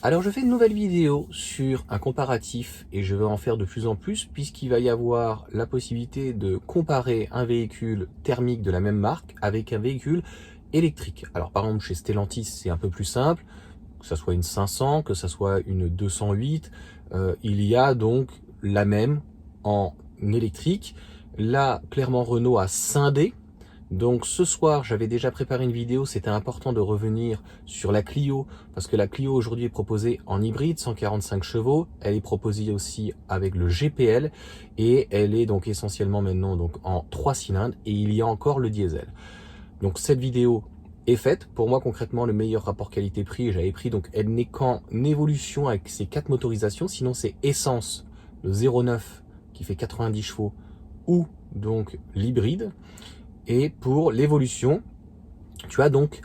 Alors je fais une nouvelle vidéo sur un comparatif et je vais en faire de plus en plus puisqu'il va y avoir la possibilité de comparer un véhicule thermique de la même marque avec un véhicule électrique. Alors par exemple chez Stellantis c'est un peu plus simple, que ce soit une 500, que ce soit une 208, il y a donc la même en électrique. Là clairement Renault a scindé. Donc ce soir, j'avais déjà préparé une vidéo, c'était important de revenir sur la Clio, parce que la Clio aujourd'hui est proposée en hybride, 145 chevaux, elle est proposée aussi avec le GPL, et elle est donc essentiellement maintenant donc en 3 cylindres, et il y a encore le diesel. Donc cette vidéo est faite, pour moi concrètement le meilleur rapport qualité-prix, j'avais pris, donc elle n'est qu'en évolution avec ces 4 motorisations, sinon c'est essence, le 09 qui fait 90 chevaux, ou donc l'hybride. Et pour l'évolution, tu as donc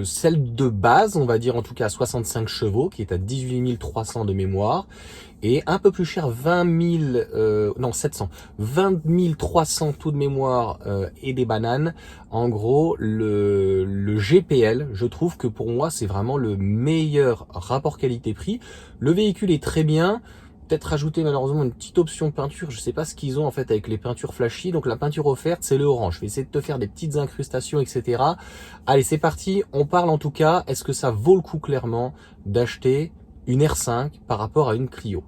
celle de base, on va dire en tout cas 65 chevaux, qui est à 18 300 de mémoire, et un peu plus cher, 20 300 tout de mémoire et des bananes. En gros, le GPL, je trouve que pour moi, c'est vraiment le meilleur rapport qualité-prix. Le véhicule est très bien. Peut-être rajouter malheureusement une petite option peinture, je sais pas ce qu'ils ont en fait avec les peintures flashy, donc la peinture offerte c'est le orange, je vais essayer de te faire des petites incrustations etc. Allez c'est parti, on parle en tout cas, est-ce que ça vaut le coup clairement d'acheter une R5 par rapport à une Clio?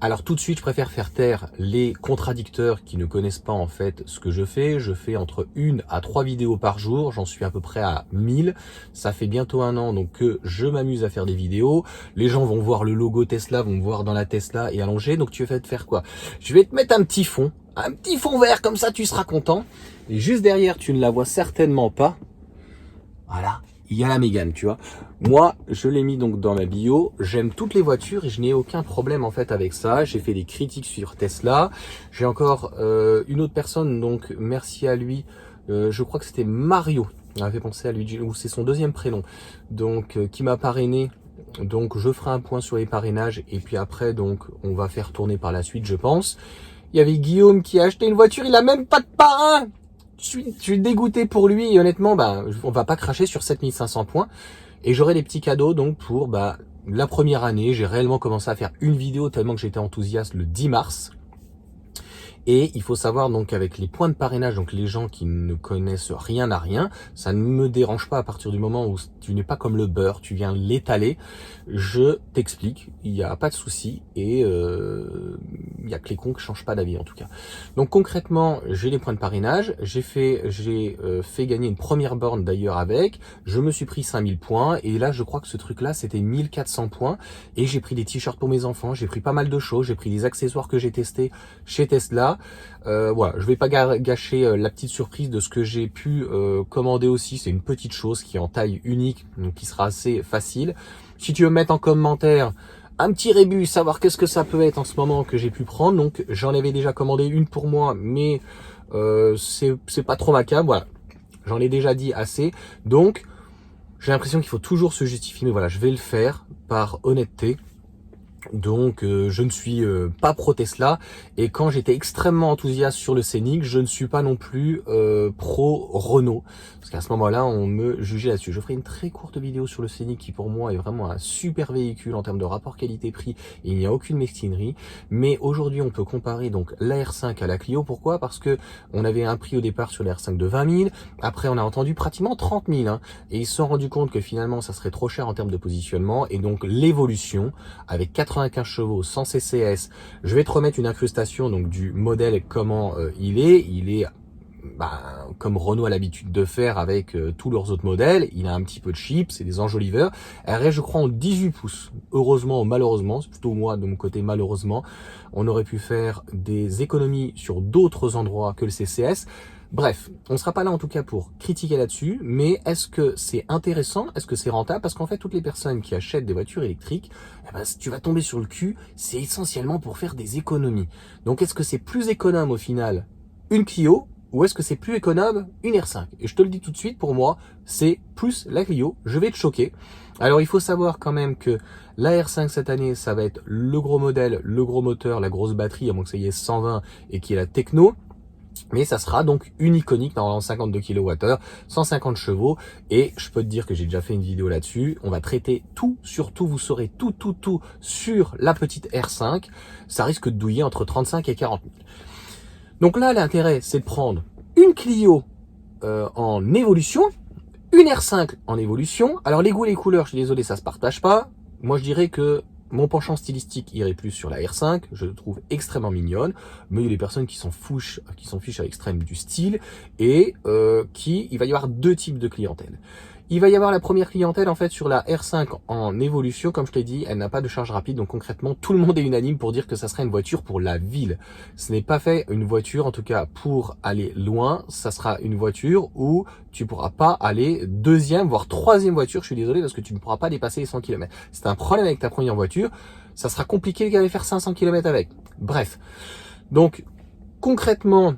Alors tout de suite, je préfère faire taire les contradicteurs qui ne connaissent pas en fait ce que je fais. Je fais entre 1 à 3 vidéos par jour, j'en suis à peu près à 1000. Ça fait bientôt un an donc que je m'amuse à faire des vidéos. Les gens vont voir le logo Tesla, vont me voir dans la Tesla et allonger. Donc tu vas te faire quoi? Je vais te mettre un petit fond vert comme ça tu seras content. Et juste derrière, tu ne la vois certainement pas. Voilà, il y a la Mégane, tu vois. Moi, je l'ai mis donc dans ma bio. J'aime toutes les voitures et je n'ai aucun problème en fait avec ça. J'ai fait des critiques sur Tesla. J'ai encore une autre personne, donc merci à lui. Je crois que c'était Mario. On avait pensé à lui, ou c'est son deuxième prénom. Donc, qui m'a parrainé. Donc, je ferai un point sur les parrainages et puis après, donc, on va faire tourner par la suite, je pense. Il y avait Guillaume qui a acheté une voiture, il a même pas de parrain. Je suis dégoûté pour lui et honnêtement, on va pas cracher sur 7500 points. Et j'aurai des petits cadeaux donc pour la première année. J'ai réellement commencé à faire une vidéo tellement que j'étais enthousiaste le 10 mars. Et il faut savoir donc qu'avec les points de parrainage, donc les gens qui ne connaissent rien à rien, ça ne me dérange pas à partir du moment où tu n'es pas comme le beurre, tu viens l'étaler. Je t'explique, il n'y a pas de souci et il n'y a que les cons qui changent pas d'avis en tout cas. Donc concrètement, j'ai les points de parrainage, j'ai fait gagner une première borne d'ailleurs avec, je me suis pris 5000 points et là je crois que ce truc là c'était 1400 points et j'ai pris des t-shirts pour mes enfants, j'ai pris pas mal de choses, j'ai pris des accessoires que j'ai testés chez Tesla. Voilà, je vais pas gâcher la petite surprise de ce que j'ai pu commander aussi. C'est une petite chose qui est en taille unique, donc qui sera assez facile. Si tu veux mettre en commentaire un petit rébus, savoir qu'est-ce que ça peut être en ce moment que j'ai pu prendre. Donc j'en avais déjà commandé une pour moi, mais c'est pas trop ma cam. Voilà, j'en ai déjà dit assez. Donc j'ai l'impression qu'il faut toujours se justifier, mais voilà, je vais le faire par honnêteté. Donc je ne suis pas pro Tesla et quand j'étais extrêmement enthousiaste sur le Scénic, je ne suis pas non plus pro Renault parce qu'à ce moment-là on me jugeait là-dessus. Je ferai une très courte vidéo sur le Scénic qui pour moi est vraiment un super véhicule en termes de rapport qualité-prix et il n'y a aucune mesquinerie. Mais aujourd'hui on peut comparer donc la R5 à la Clio. Pourquoi? Parce que on avait un prix au départ sur la R5 de 20 000, après on a entendu pratiquement 30 000 hein, et ils se sont rendus compte que finalement ça serait trop cher en termes de positionnement et donc l'évolution avec 95 chevaux sans CCS. Je vais te remettre une incrustation donc du modèle comment il est comme Renault a l'habitude de faire avec tous leurs autres modèles. Il a un petit peu de chip, c'est des enjoliveurs. Elle reste je crois en 18 pouces. Heureusement ou malheureusement, c'est plutôt moi de mon côté malheureusement, on aurait pu faire des économies sur d'autres endroits que le CCS. Bref, on ne sera pas là en tout cas pour critiquer là-dessus, mais est-ce que c'est intéressant? Est-ce que c'est rentable? Parce qu'en fait, toutes les personnes qui achètent des voitures électriques, si tu vas tomber sur le cul, c'est essentiellement pour faire des économies. Donc est-ce que c'est plus économe au final une Clio ou est-ce que c'est plus économe une R5? Et je te le dis tout de suite, pour moi, c'est plus la Clio. Je vais te choquer. Alors, il faut savoir quand même que la R5 cette année, ça va être le gros modèle, le gros moteur, la grosse batterie, à moins que ça y ait 120 et qui est la Techno. Mais ça sera donc une iconique dans 52 kWh, 150 chevaux. Et je peux te dire que j'ai déjà fait une vidéo là-dessus. On va traiter tout, surtout vous saurez tout sur la petite R5. Ça risque de douiller entre 35 et 40 000. Donc là, l'intérêt, c'est de prendre une Clio en évolution, une R5 en évolution. Alors les goûts et les couleurs, je suis désolé, ça se partage pas. Moi, je dirais que mon penchant stylistique irait plus sur la R5, je le trouve extrêmement mignonne, mais il y a des personnes qui s'en fichent à l'extrême du style, et il va y avoir deux types de clientèle. Il va y avoir la première clientèle en fait sur la R5 en évolution, comme je t'ai dit, elle n'a pas de charge rapide, donc concrètement tout le monde est unanime pour dire que ça serait une voiture pour la ville. Ce n'est pas fait une voiture, en tout cas pour aller loin, ça sera une voiture où tu pourras pas aller deuxième, voire troisième voiture, je suis désolé, parce que tu ne pourras pas dépasser les 100 km. C'est un problème avec ta première voiture, ça sera compliqué d'aller faire 500 km avec. Bref, donc concrètement,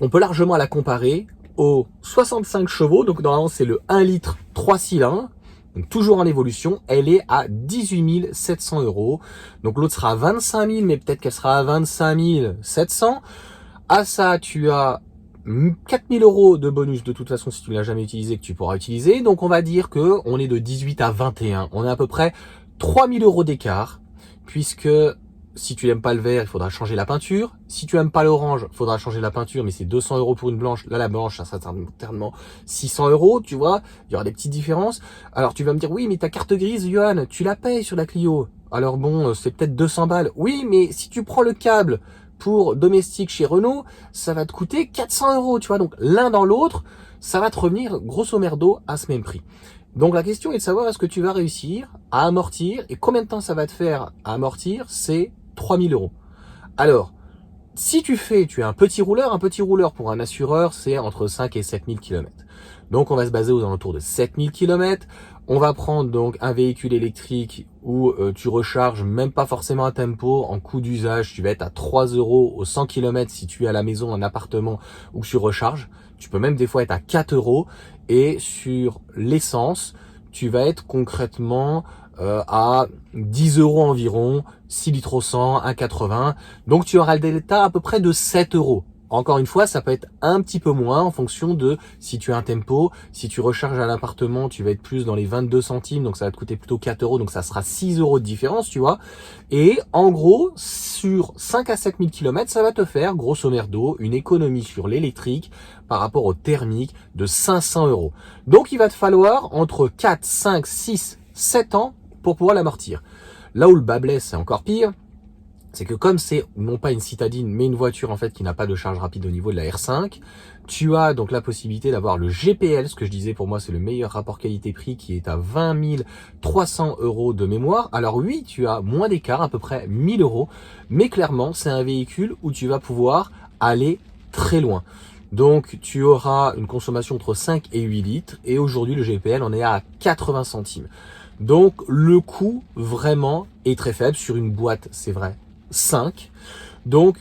on peut largement la comparer aux 65 chevaux, donc normalement c'est le 1 litre 3 cylindres, donc toujours en évolution, elle est à 18 700 €, donc l'autre sera à 25 000, mais peut-être qu'elle sera à 25 700. À ça, tu as 4 000 € de bonus de toute façon si tu ne l'as jamais utilisé, que tu pourras utiliser, donc on va dire que on est de 18 à 21, on est à peu près 3 000 € d'écart, puisque si tu n'aimes pas le vert, il faudra changer la peinture. Si tu n'aimes pas l'orange, il faudra changer la peinture, mais c'est 200 € pour une blanche. Là, la blanche, ça sera certainement 600 €, tu vois. Il y aura des petites différences. Alors, tu vas me dire, oui, mais ta carte grise, Johan, tu la payes sur la Clio. Alors bon, c'est peut-être 200 balles. Oui, mais si tu prends le câble pour domestique chez Renault, ça va te coûter 400 €, tu vois. Donc, l'un dans l'autre, ça va te revenir grosso merdo à ce même prix. Donc la question est de savoir est-ce que tu vas réussir à amortir, et combien de temps ça va te faire à amortir, c'est 3 000 €. Alors, si tu es un petit rouleur pour un assureur, c'est entre 5 et 7 000 km. Donc on va se baser aux alentours de 7 000 km. On va prendre donc un véhicule électrique où tu recharges même pas forcément à tempo. En coût d'usage, tu vas être à 3 € au 100 km si tu es à la maison, un appartement où tu recharges. Tu peux même des fois être à 4 €. Et sur l'essence, tu vas être concrètement à 10 € environ, 6 litres au 100, 1,80. Donc tu auras le delta à peu près de 7 €. Encore une fois, ça peut être un petit peu moins en fonction de si tu as un tempo. Si tu recharges à l'appartement, tu vas être plus dans les 22 centimes, donc ça va te coûter plutôt 4 €, donc ça sera 6 € de différence, tu vois. Et en gros, sur 5 à 7 000 km, ça va te faire, grosso merdo, une économie sur l'électrique par rapport au thermique de 500 €. Donc il va te falloir entre 4, 5, 6, 7 ans pour pouvoir l'amortir. Là où le bas blesse, c'est encore pire, c'est que comme c'est non pas une citadine, mais une voiture en fait qui n'a pas de charge rapide au niveau de la R5, tu as donc la possibilité d'avoir le GPL, ce que je disais pour moi c'est le meilleur rapport qualité-prix qui est à 20 300 € de mémoire. Alors oui, tu as moins d'écart, à peu près 1 000 €, mais clairement c'est un véhicule où tu vas pouvoir aller très loin. Donc tu auras une consommation entre 5 et 8 litres, et aujourd'hui le GPL on est à 80 centimes. Donc le coût vraiment est très faible sur une boîte, c'est vrai, 5. Donc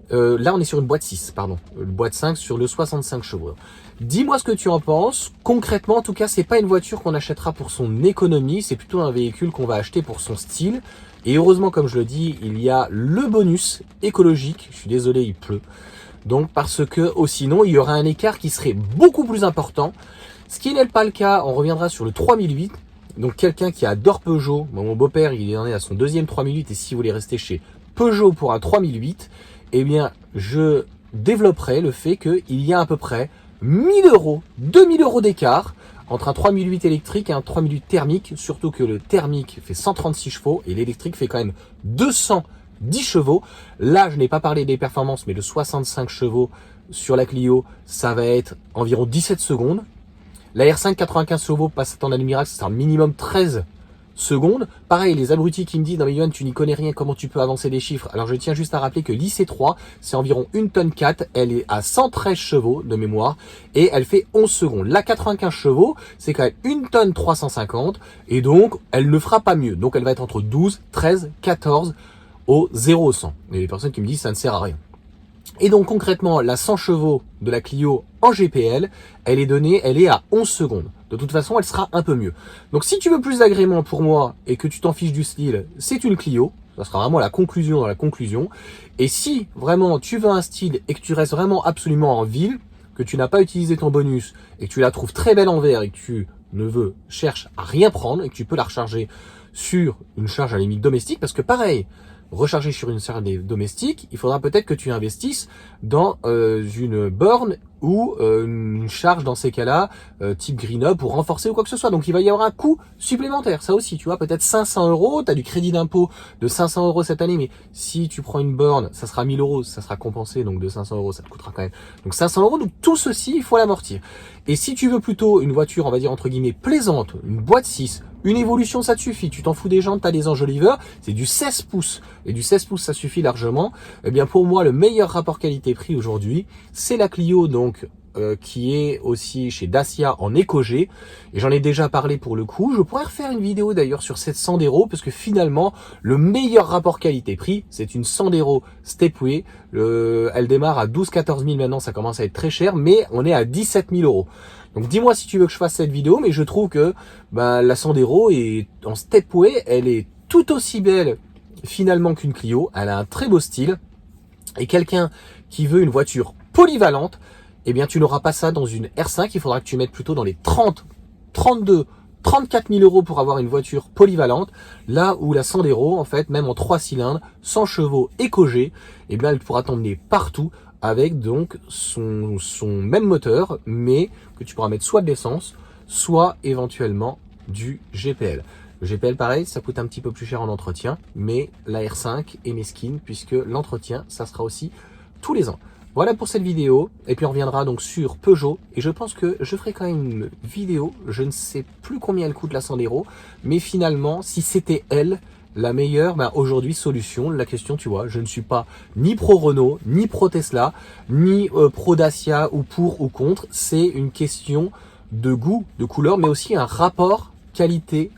là on est sur une boîte 6, pardon, une boîte 5 sur le 65 chevaux. Dis-moi ce que tu en penses. Concrètement, en tout cas, c'est pas une voiture qu'on achètera pour son économie, c'est plutôt un véhicule qu'on va acheter pour son style. Et heureusement, comme je le dis, il y a le bonus écologique. Je suis désolé, il pleut. Donc parce que sinon, il y aura un écart qui serait beaucoup plus important. Ce qui n'est pas le cas, on reviendra sur le 3008. Donc quelqu'un qui adore Peugeot, mon beau-père il en est à son deuxième 3008, et si vous voulez rester chez Peugeot pour un 3008, eh bien je développerai le fait qu'il y a à peu près 1 000 €, 2 000 € d'écart entre un 3008 électrique et un 3008 thermique, surtout que le thermique fait 136 chevaux et l'électrique fait quand même 210 chevaux. Là je n'ai pas parlé des performances, mais le 65 chevaux sur la Clio, ça va être environ 17 secondes. La R5 95 chevaux passe à temps d'année miracle, c'est un minimum 13 secondes. Pareil, les abrutis qui me disent, non mais Yoann, tu n'y connais rien, comment tu peux avancer des chiffres? Alors je tiens juste à rappeler que l'IC3, c'est environ 1 tonne 4, elle est à 113 chevaux de mémoire, et elle fait 11 secondes. La 95 chevaux, c'est quand même 1 tonne 350, et donc elle ne fera pas mieux. Donc elle va être entre 12, 13, 14 au 0 au 100. Il y a des personnes qui me disent, ça ne sert à rien. Et donc concrètement, la 100 chevaux de la Clio en GPL, elle est à 11 secondes. De toute façon, elle sera un peu mieux. Donc si tu veux plus d'agrément pour moi et que tu t'en fiches du style, c'est une Clio. Ça sera vraiment la conclusion dans la conclusion. Et si vraiment tu veux un style et que tu restes vraiment absolument en ville, que tu n'as pas utilisé ton bonus et que tu la trouves très belle en vert et que tu cherches à rien prendre et que tu peux la recharger sur une charge à la limite domestique, parce que pareil, recharger sur une charge domestique, il faudra peut-être que tu investisses dans une borne ou une charge dans ces cas-là, type Green Up pour renforcer ou quoi que ce soit. Donc il va y avoir un coût supplémentaire, ça aussi, tu vois, peut-être 500 €, tu as du crédit d'impôt de 500 € cette année, mais si tu prends une borne, ça sera 1000 €, ça sera compensé, donc de 500 €, ça te coûtera quand même. Donc 500 €, donc tout ceci, il faut l'amortir. Et si tu veux plutôt une voiture, on va dire entre guillemets, plaisante, une boîte 6, une évolution, ça te suffit. Tu t'en fous des jantes, t'as des enjoliveurs, c'est du 16 pouces. Et du 16 pouces, ça suffit largement. Eh bien, pour moi, le meilleur rapport qualité-prix aujourd'hui, c'est la Clio, donc, qui est aussi chez Dacia en Éco-G. Et j'en ai déjà parlé pour le coup. Je pourrais refaire une vidéo d'ailleurs sur cette Sandero, parce que finalement, le meilleur rapport qualité-prix, c'est une Sandero Stepway. Elle démarre à 12-14 000 maintenant, ça commence à être très cher, mais on est à 17 000 €. Donc dis-moi si tu veux que je fasse cette vidéo, mais je trouve que la Sandero est en Stepway, elle est tout aussi belle finalement qu'une Clio, elle a un très beau style, et quelqu'un qui veut une voiture polyvalente, eh bien tu n'auras pas ça dans une R5, il faudra que tu mettes plutôt dans les 30, 32, 34 000 € pour avoir une voiture polyvalente, là où la Sandero, en fait, même en 3 cylindres, 100 chevaux Éco-G, eh bien elle pourra t'emmener partout, avec donc son même moteur, mais que tu pourras mettre soit de l'essence, soit éventuellement du GPL. Le GPL, pareil, ça coûte un petit peu plus cher en entretien, mais la R5 est mesquine, puisque l'entretien, ça sera aussi tous les ans. Voilà pour cette vidéo, et puis on reviendra donc sur Peugeot, et je pense que je ferai quand même une vidéo, je ne sais plus combien elle coûte la Sandero, mais finalement, si c'était elle, la meilleure, aujourd'hui, solution, la question, tu vois, je ne suis pas ni pro Renault, ni pro Tesla, ni pro Dacia, ou pour ou contre, c'est une question de goût, de couleur, mais aussi un rapport qualité